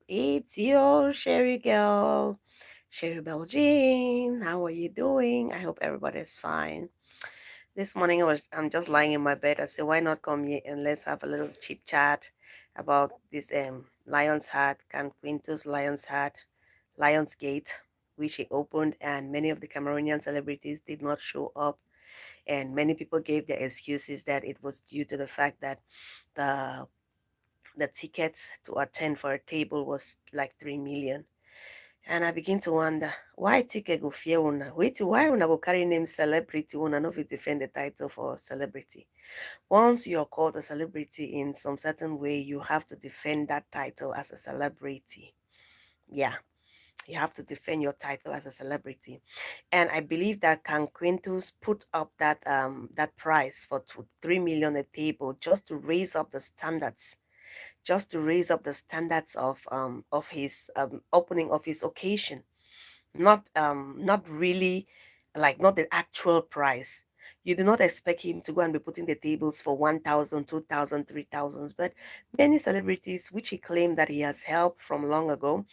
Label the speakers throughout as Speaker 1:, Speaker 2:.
Speaker 1: It's your Sherry girl, Sherry Beljean. How are you doing? I hope everybody's fine. This morning I'm just lying in my bed. I said, why not come here and let's have a little chit chat about this Lion's Heart, Quintus Lion's Heart, Lion's Gate, which he opened, and many of the Cameroonian celebrities did not show up, and many people gave their excuses that it was due to the fact that the the tickets to attend for a table was like 3 million. And I begin to wonder, why ticket go fear una? Wait, why una go carry name celebrity una no fit defend the title for celebrity? Once you're called a celebrity in some certain way, you have to defend that title as a celebrity. Yeah, you have to defend your title as a celebrity. And I believe that Kang Quintus put up that price for 3 million a table just to raise up the standards, of his opening of his occasion, not really, like, not the actual price. You do not expect him to go and be putting the tables for 1,000, 2,000, 3,000. But many celebrities which he claimed that he has helped from long ago,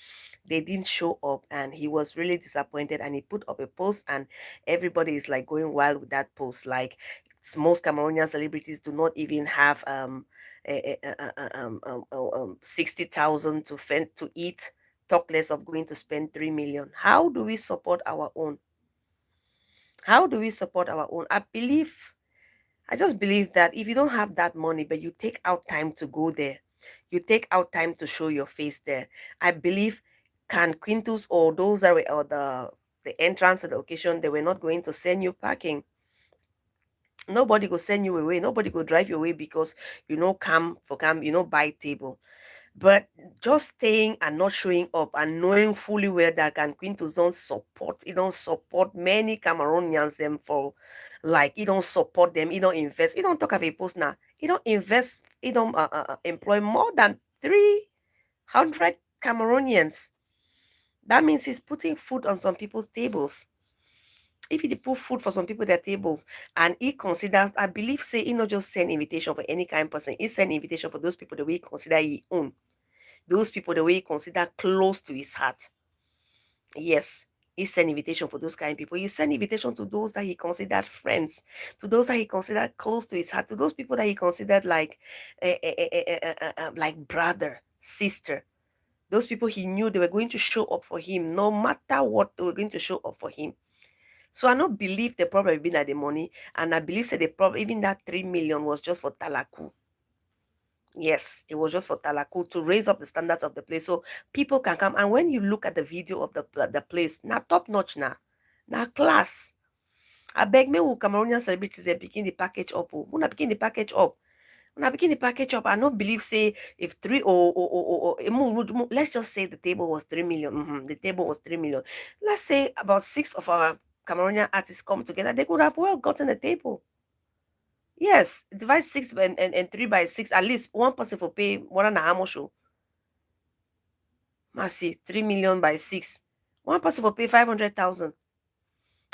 Speaker 1: they didn't show up, and he was really disappointed, and he put up a post, and everybody is like going wild with that post. Like, most Cameroonian celebrities do not even have 60,000 to fend to eat, talk less of going to spend 3 million. How do we support our own? How do we support our own? I just believe that if you don't have that money, but you take out time to go there, you take out time to show your face there, I believe Can Quintus or those that were, or the entrance of the occasion, they were not going to send you packing. Nobody go send you away. Nobody go drive you away because buy table. But just staying and not showing up and knowing fully well that Can Quintus don't support many Cameroonians them for, like, he don't support them, he don't invest, he don't talk of a post now. He don't invest, he don't employ more than 300 Cameroonians. That means he's putting food on some people's tables. If he put food for some people their tables, and he consider, I believe, say, he not just send invitation for any kind of person, he send invitation for those people the way he consider he own, those people the way he consider close to his heart. Yes, he send invitation for those kind of people. He send invitation to those that he considered friends, to those that he considered close to his heart, to those people that he considered like brother, sister. Those people he knew they were going to show up for him, no matter what, they were going to show up for him. So I don't believe the problem being at the money, and I believe that the problem, even that 3 million, was just for Talaku. Yes, it was just for Talaku to raise up the standards of the place so people can come. And when you look at the video of the place, now top notch now class. I beg me who Cameroonian celebrities they begin the package up. When I begin the package up, I don't believe say if three let's just say the table was 3 million. The table was 3 million. Let's say about 6 of our Cameroonian artists come together, they could have well gotten a table. Yes, divide 6 and 3 by 6. At least one person will pay one and a half show. Mercy, 3 million by 6. One person will pay 500,000.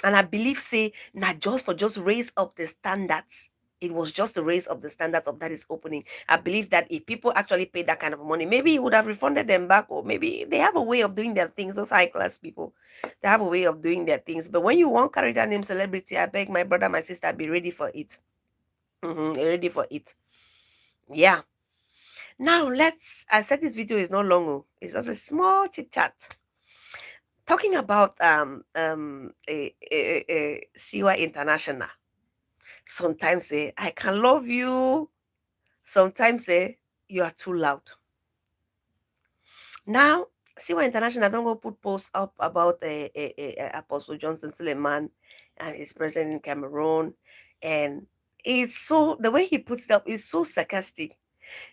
Speaker 1: And I believe, say, not just for just raise up the standards. It was just to raise up the standards of that is opening. I believe that if people actually paid that kind of money, maybe he would have refunded them back, or maybe they have a way of doing their things. Those high class people, they have a way of doing their things. But when you want carry that name celebrity, I beg my brother, my sister, be ready for it. Ready for it. Yeah. Now I said this video is not long. It's just a small chit chat talking about CY International. Sometimes I can love you. Sometimes you are too loud. Now, CY International don't go put posts up about Apostle Johnson Suleman and his president in Cameroon, and it's so, the way he puts it up is so sarcastic.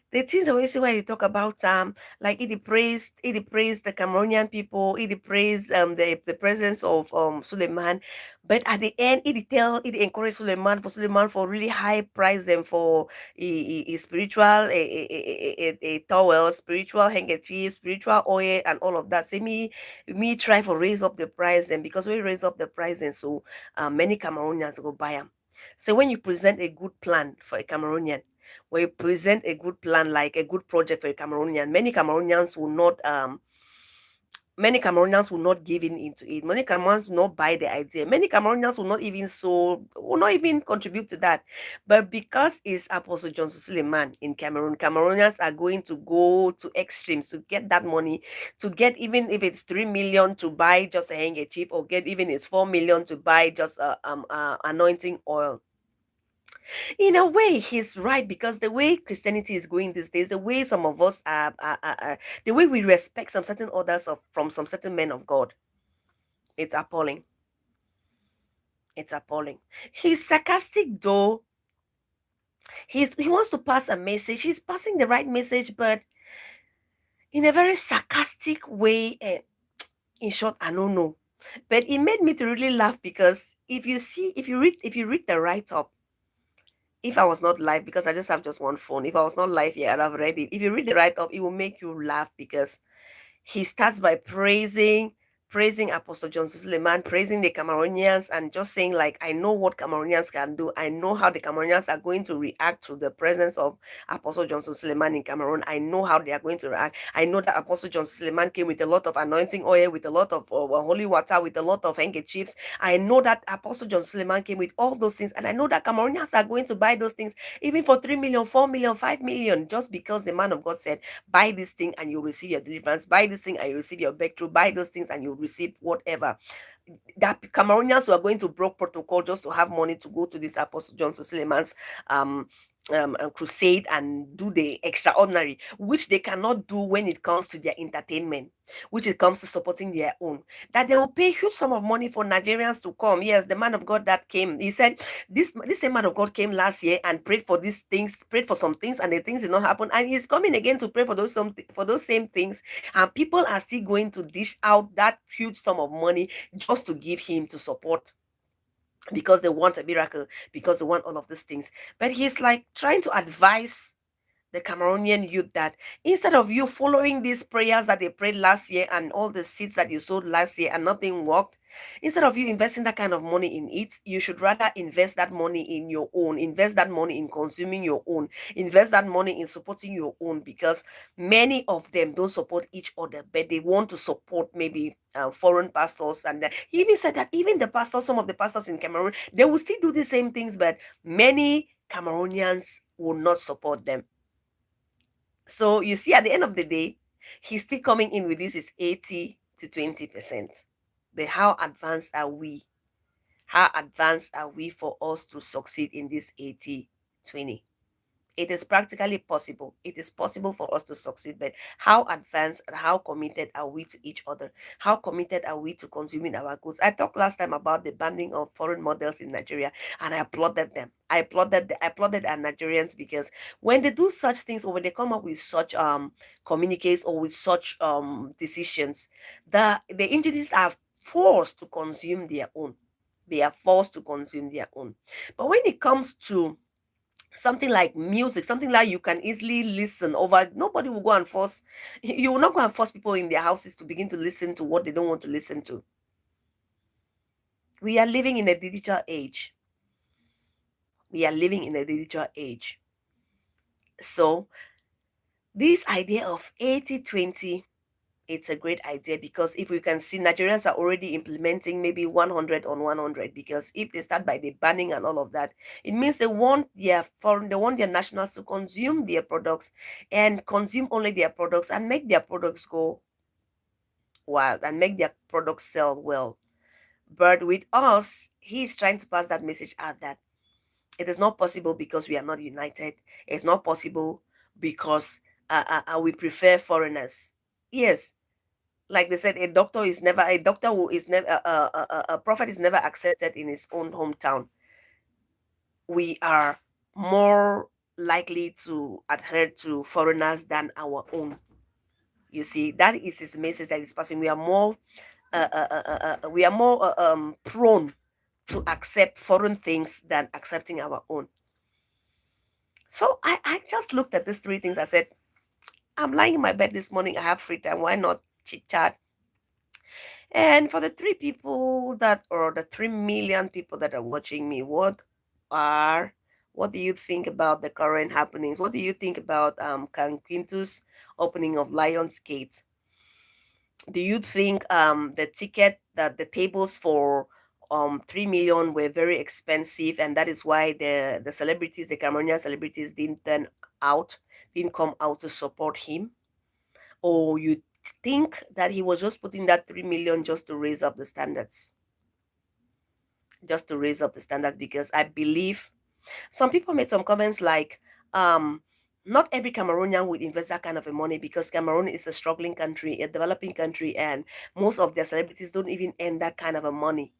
Speaker 1: The things always see where he talk about like he praised the Cameroonian people, he praised the presence of Suleiman, but at the end he encourage Suleiman for really high price them for a spiritual a towel, spiritual handkerchief, spiritual oil, and all of that. Say me try for raise up the price, and because we raise up the price, and so many Cameroonians go buy them. So when you present a good plan for a Cameroonian, when you present a good plan, like a good project for a Cameroonian, many Cameroonians will not give in into it. Many Cameroonians will not buy the idea. Many Cameroonians will not even contribute to that. But because it's Apostle Johnson Suleman in Cameroon, Cameroonians are going to go to extremes to get that money, to get, even if it's 3 million to buy just a handkerchief, or get even it's 4 million to buy just anointing oil. In a way, he's right, because the way Christianity is going these days, the way some of us are the way we respect some certain orders from some certain men of God, it's appalling. It's appalling. He's sarcastic though. He wants to pass a message. He's passing the right message, but in a very sarcastic way. In short, I don't know. But it made me to really laugh, because if you read the write up, if I was not live, because I just have just one phone, if I was not live yet, I'd have read it. If you read the write up, it will make you laugh, because he starts by praising Apostle John Suleman, praising the Cameroonians, and just saying, like, I know what Cameroonians can do. I know how the Cameroonians are going to react to the presence of Apostle John Suleman in Cameroon. I know how they are going to react. I know that Apostle John Suleman came with a lot of anointing oil, with a lot of holy water, with a lot of handkerchiefs. I know that Apostle John Suleman came with all those things, and I know that Cameroonians are going to buy those things, even for 3 million, 4 million, 5 million, just because the man of God said, buy this thing and you'll receive your deliverance, buy this thing and you receive your breakthrough, buy those things and you'll receive whatever. That Cameroonians were going to break protocol just to have money to go to this Apostle John Suleman's crusade and do the extraordinary, which they cannot do when it comes to their entertainment, which it comes to supporting their own. That they will pay huge sum of money for Nigerians to come. Yes, the man of God that came, he said this same man of God came last year and prayed for these things, prayed for some things, and the things did not happen, and he's coming again to pray for those same things, and people are still going to dish out that huge sum of money just to give him to support, because they want a miracle, because they want all of these things. But he's like trying to advise the Cameroonian youth that instead of you following these prayers that they prayed last year and all the seeds that you sowed last year and nothing worked, instead of you investing that kind of money in it, you should rather invest that money in your own, invest that money in consuming your own, invest that money in supporting your own, because many of them don't support each other, but they want to support maybe foreign pastors. And he even said that even the pastors, some of the pastors in Cameroon, they will still do the same things, but many Cameroonians will not support them. So you see, at the end of the day, he's still coming in with this is 80 to 20%. But how advanced are we? How advanced are we for us to succeed in this 80-20? It is practically possible. It is possible for us to succeed, but how advanced and how committed are we to each other? How committed are we to consuming our goods? I talked last time about the banning of foreign models in Nigeria, and I applauded them. I applauded our Nigerians, because when they do such things, or when they come up with such communiques, or with such decisions, the individuals are forced to consume their own. They are forced to consume their own. But when it comes to something like music, something like you can easily listen over, nobody will go and force, you will not go and force people in their houses to begin to listen to what they don't want to listen to. We are living in a digital age. We are living in a digital age. So this idea of 80-20, it's a great idea, because if we can see, Nigerians are already implementing maybe 100 on 100, because if they start by the banning and all of that, it means they want their nationals to consume their products, and consume only their products, and make their products go wild, and make their products sell well. But with us, he's trying to pass that message out that it is not possible because we are not united. It's not possible because we prefer foreigners. Yes, like they said, a prophet is never accepted in his own hometown. We are more likely to adhere to foreigners than our own. You see, that is his message that is passing. We are more prone to accept foreign things than accepting our own. So I just looked at these three things. I said, I'm lying in my bed this morning. I have free time. Why not chit chat? And for the 3 million people that are watching me, what are What do you think about the current happenings? What do you think about Quintus opening of Lionsgate? Do you think the ticket that the tables for 3 million were very expensive, and that is why the celebrities, the Cameroonian celebrities, didn't come out to support him? Or you think that he was just putting that 3 million just to raise up the standards? Just to raise up the standards, because I believe some people made some comments like, not every Cameroonian would invest that kind of a money, because Cameroon is a struggling country, a developing country, and most of their celebrities don't even earn that kind of a money.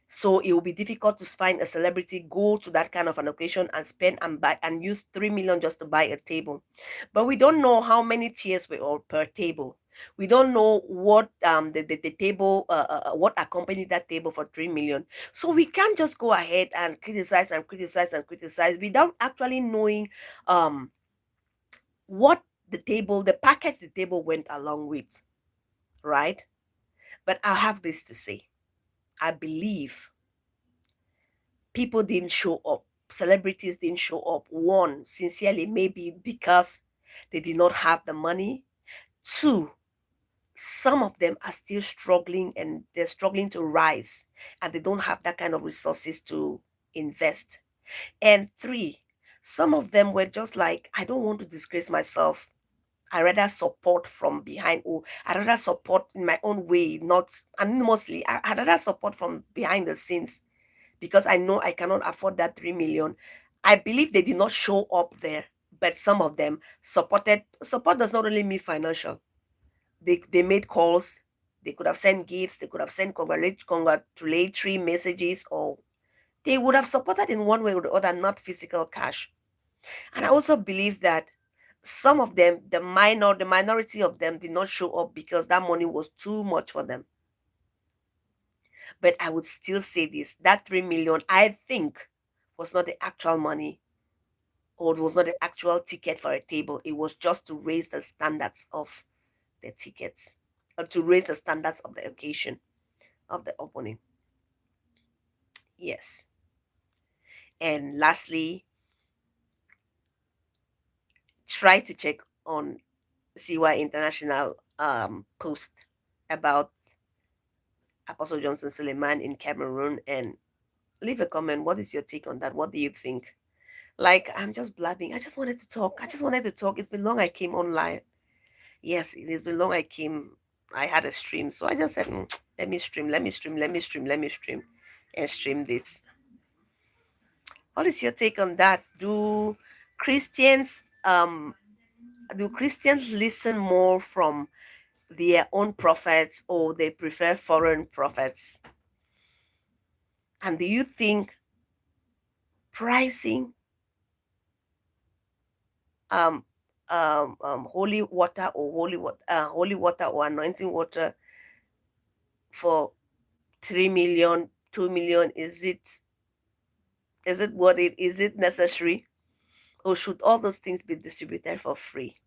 Speaker 1: So it will be difficult to find a celebrity go to that kind of an occasion and spend and buy and use 3 million just to buy a table. But we don't know how many chairs were all per table. We don't know what the table what accompanied that table for 3 million. So we can't just go ahead and criticize and criticize and criticize without actually knowing um what the package the table went along with, right? But I have this to say. I believe people didn't show up, celebrities didn't show up. One, sincerely, maybe because they did not have the money. Two, some of them are still struggling and they're struggling to rise, and they don't have that kind of resources to invest. And three, some of them were just like, I don't want to disgrace myself. I rather support from behind, or I rather support in my own way, not, and mostly I rather support from behind the scenes, because I know I cannot afford that 3 million. I believe they did not show up there, but some of them supported. Support does not only mean financial. They made calls, they could have sent gifts, they could have sent congratulatory messages, or they would have supported in one way or the other, not physical cash. And I also believe that some of them, the minority of them, did not show up because that money was too much for them. But I would still say this, that 3 million, I think, was not the actual money, or it was not the actual ticket for a table. It was just to raise the standards of the tickets, or to raise the standards of the occasion, of the opening. Yes. And lastly, try to check on CY International post about Apostle Johnson Suleman in Cameroon, and leave a comment. What is your take on that? What do you think? Like, I'm just blabbing. I just wanted to talk. I just wanted to talk. It's been long I came online. Yes, it has been long I came. I had a stream. So I just said, let me stream, let me stream, let me stream, let me stream, and stream this. What is your take on that? Christians um do Christians listen more from their own prophets, or they prefer foreign prophets? And do you think pricing um holy water, or holy water or anointing water for 3 million, 2 million, is it what it is? It necessary, or should all those things be distributed for free?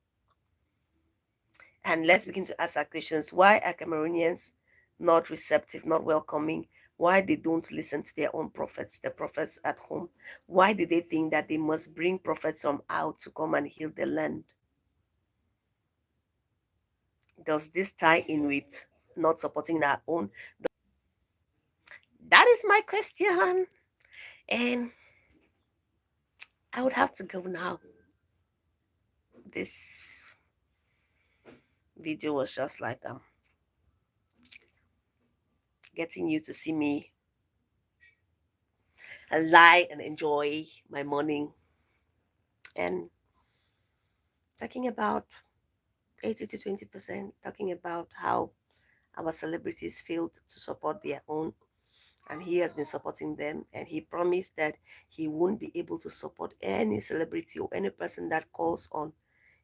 Speaker 1: And let's begin to ask our questions. Why are Cameroonians not receptive, not welcoming? Why they don't listen to their own prophets, the prophets at home? Why do they think that they must bring prophets from out to come and heal the land? Does this tie in with not supporting our own? That is my question. And I would have to go now. This video was just like getting you to see me and lie and enjoy my morning, and talking about 80 to 20%, talking about how our celebrities failed to support their own, and he has been supporting them, and he promised that he won't be able to support any celebrity or any person that calls on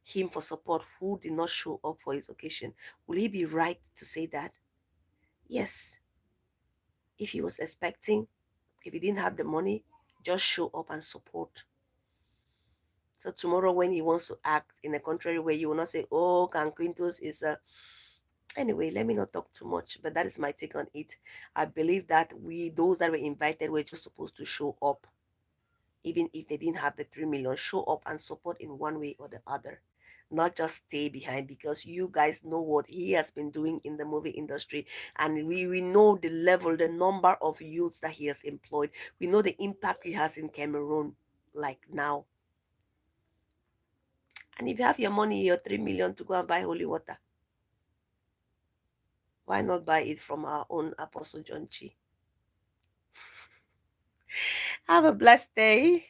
Speaker 1: him for support who did not show up for his occasion. Will he be right to say that? Yes. If he was expecting, if he didn't have the money, just show up and support. So tomorrow when he wants to act in a contrary way, you will not say, oh, Quintus is a... Anyway, let me not talk too much, but that is my take on it. I believe that those that were invited, were just supposed to show up. even if they didn't have the 3 million, show up and support in one way or the other. Not just stay behind, because you guys know what he has been doing in the movie industry, and we know the level, the number of youths that he has employed. We know the impact he has in Cameroon, like now. And if you have your money, your 3 million to go and buy holy water, why not buy it from our own Apostle John Chi? Have a blessed day.